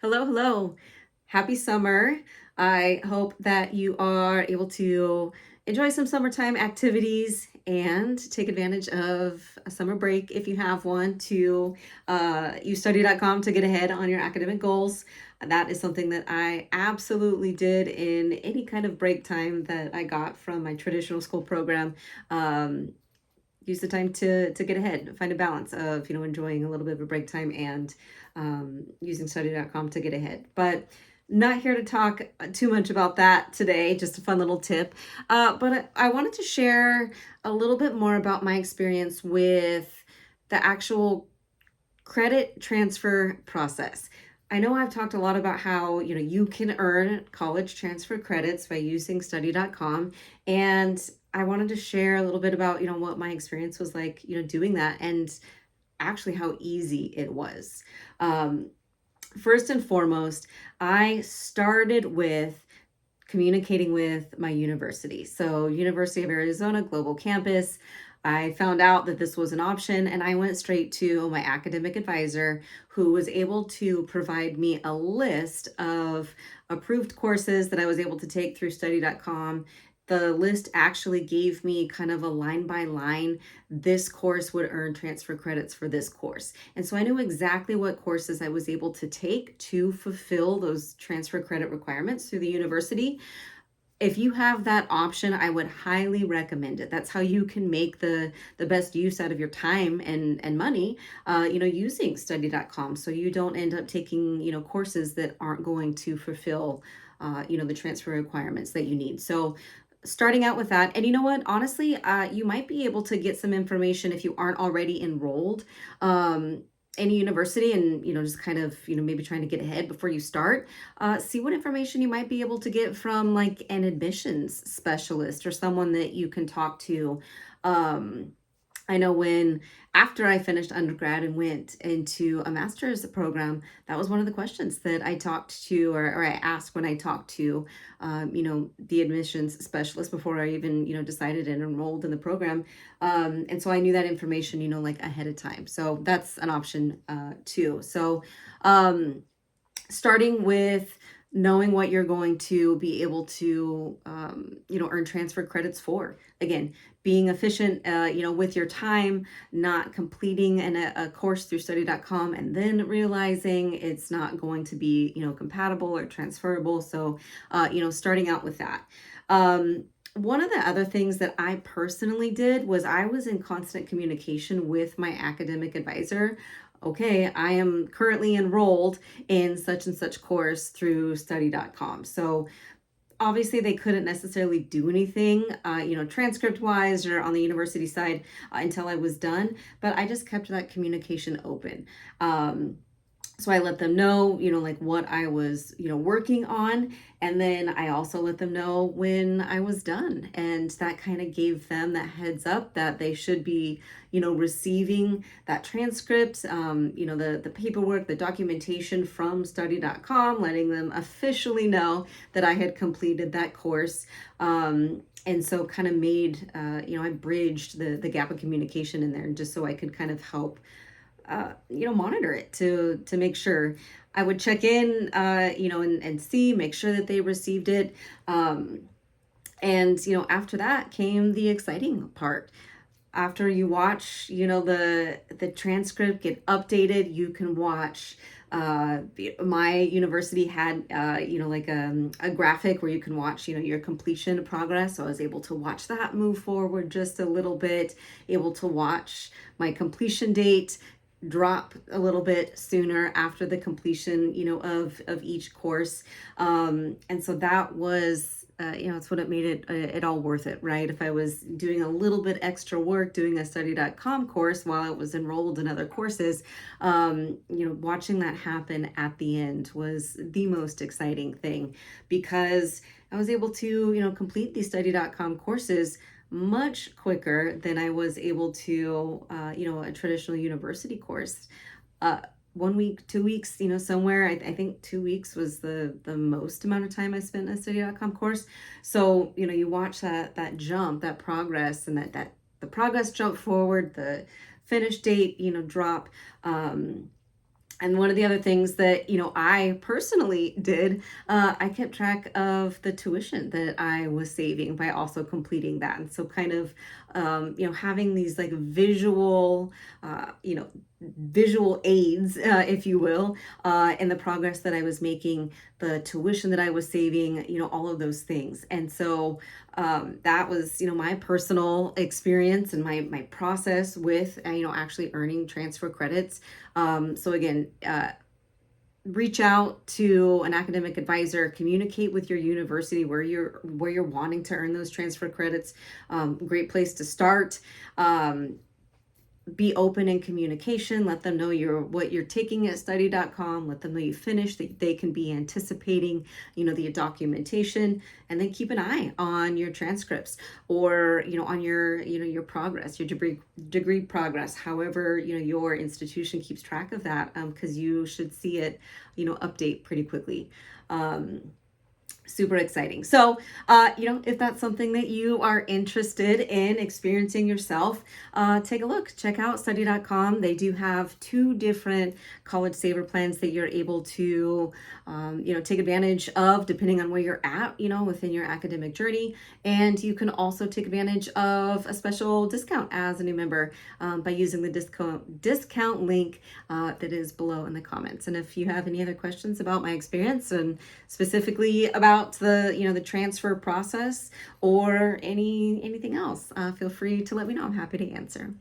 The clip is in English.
Hello, hello. Happy summer. I hope that you are able to enjoy some summertime activities and take advantage of a summer break if you have one to use study.com to get ahead on your academic goals. That is something that I absolutely did in any kind of break time that I got from my traditional school program. Um, Use the time to get ahead, find a balance of enjoying a little bit of a break time and using study.com to get ahead. But not here to talk too much about that today, just a fun little tip. But I wanted to share a little bit more about my experience with the actual credit transfer process. I know I've talked a lot about how, you can earn college transfer credits by using study.com, and I wanted to share a little bit about, what my experience was like, doing that, and actually how easy it was. Um, First and foremost, I started with communicating with my university. So, University of Arizona Global Campus. I found out that this was an option and I went straight to my academic advisor, who was able to provide me a list of approved courses that I was able to take through study.com. The list actually gave me kind of a line by line, this course would earn transfer credits for this course. And so I knew exactly what courses I was able to take to fulfill those transfer credit requirements through the university. If you have that option, I would highly recommend it. That's how you can make the best use out of your time and money, using study.com. So you don't end up taking, courses that aren't going to fulfill, the transfer requirements that you need. So starting out with that, and you know what, honestly, you might be able to get some information if you aren't already enrolled in a university, and just kind of maybe trying to get ahead before you start. See what information you might be able to get from like an admissions specialist or someone that you can talk to. um, I know when after I finished undergrad and went into a master's program, that was one of the questions that I talked to, or I asked when I talked to, the admissions specialist before I even, decided and enrolled in the program. And so I knew that information, like ahead of time. So that's an option too. So, um, starting with knowing what you're going to be able to earn transfer credits for, again, being efficient with your time, not completing a course through study.com and then realizing it's not going to be compatible or transferable. So starting out with that. One of the other things that I personally did was I was in constant communication with my academic advisor. Okay, I am currently enrolled in such and such course through study.com. So obviously they couldn't necessarily do anything, transcript wise or on the university side until I was done, but I just kept that communication open. So I let them know, like what I was, working on. And then I also let them know when I was done. And that kind of gave them that heads up that they should be, receiving that transcript, the paperwork, the documentation from study.com, letting them officially know that I had completed that course. And so kind of made, I bridged the gap of communication in there just so I could kind of help monitor it to make sure. I would check in, and see, make sure that they received it. And after that came the exciting part. After you watch, the transcript get updated, you can watch. My university had, like a graphic where you can watch, your completion progress. So I was able to watch that move forward just a little bit, able to watch my completion date drop a little bit sooner after the completion, of each course. And so that was, it's what it made it all worth it, right? If I was doing a little bit extra work, doing a study.com course while I was enrolled in other courses, watching that happen at the end was the most exciting thing, because I was able to, complete these study.com courses much quicker than I was able to, a traditional university course. 1 week, 2 weeks, somewhere. I think 2 weeks was the most amount of time I spent in a study.com course. So, you watch that jump, that progress, and that the progress jump forward, the finish date, drop. And one of the other things that, I personally did, I kept track of the tuition that I was saving by also completing that. And so kind of, having these like visual aids, if you will, in the progress that I was making, the tuition that I was saving, all of those things. And so that was, my personal experience and my process with, actually earning transfer credits. So again, reach out to an academic advisor, communicate with your university where you're wanting to earn those transfer credits. Great place to start. Be open in communication. Let them know what you're taking at study.com. Let them know you finished, that they can be anticipating, the documentation, and then keep an eye on your transcripts, or, on your progress, your degree progress, however, your institution keeps track of that, because you should see it, update pretty quickly. Super exciting. So, if that's something that you are interested in experiencing yourself, take a look. Check out study.com. They do have two different college saver plans that you're able to, take advantage of depending on where you're at, within your academic journey. And you can also take advantage of a special discount as a new member, by using the discount link that is below in the comments. And if you have any other questions about my experience, and specifically about the transfer process, or anything else, feel free to let me know. I'm happy to answer.